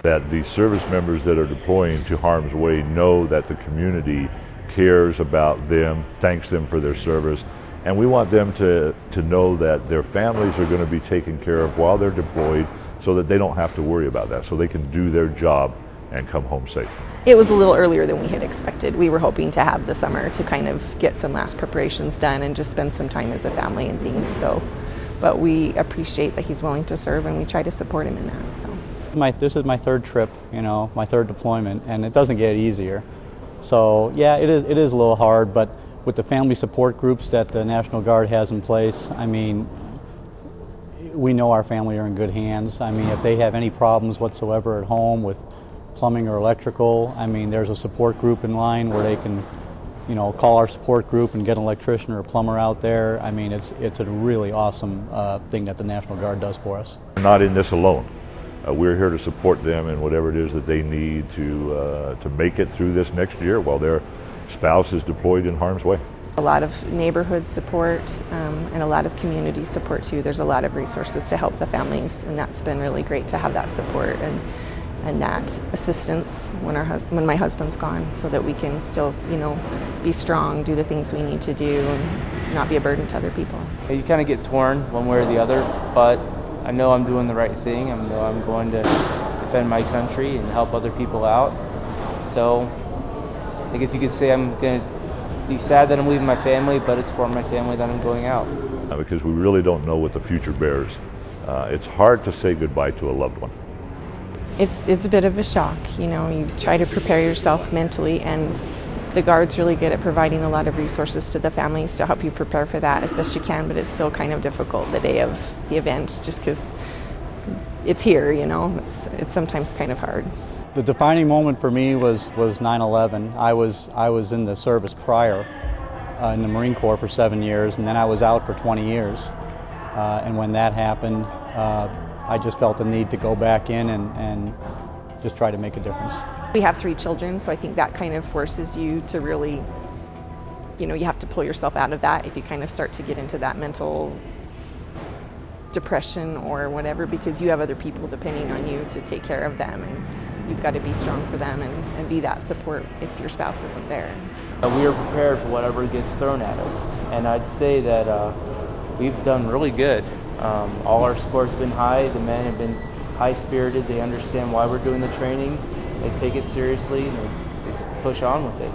that the service members that are deploying to harm's way know that the community cares about them, thanks them for their service, and we want them to know that their families are going to be taken care of while they're deployed so that they don't have to worry about that, so they can do their job and come home safe. It was a little earlier than we had expected. We were hoping to have the summer to kind of get some last preparations done and just spend some time as a family and things. But we appreciate that he's willing to serve, and we try to support him in that. This is my third trip, my third deployment, and it doesn't get easier. So yeah, it is a little hard, but with the family support groups that the National Guard has in place, we know our family are in good hands. If they have any problems whatsoever at home with plumbing or electrical, there's a support group in line where they can, call our support group and get an electrician or a plumber out there. It's a really awesome thing that the National Guard does for us. We're not in this alone. We're here to support them in whatever it is that they need to make it through this next year while their spouse is deployed in harm's way. A lot of neighborhood support and a lot of community support too. There's a lot of resources to help the families, and that's been really great to have that support and that assistance when my husband's gone, so that we can still, be strong, do the things we need to do, and not be a burden to other people. You kind of get torn one way or the other, but I know I'm doing the right thing. I know I'm going to defend my country and help other people out. So I guess you could say I'm going to be sad that I'm leaving my family, but it's for my family that I'm going out. Because we really don't know what the future bears. It's hard to say goodbye to a loved one. It's a bit of a shock. You try to prepare yourself mentally, and the Guard's really good at providing a lot of resources to the families to help you prepare for that as best you can, but it's still kind of difficult the day of the event just because it's here, It's sometimes kind of hard. The defining moment for me was 9/11. I was in the service prior in the Marine Corps for 7 years, and then I was out for 20 years. And when that happened, I just felt the need to go back in and just try to make a difference. We have 3 children, so I think that kind of forces you to really, you have to pull yourself out of that if you kind of start to get into that mental depression or whatever, because you have other people depending on you to take care of them, and you've got to be strong for them and be that support if your spouse isn't there. So. We are prepared for whatever gets thrown at us, and I'd say that we've done really good. All our scores have been high. The men have been high-spirited. They understand why we're doing the training. They take it seriously, and they just push on with it.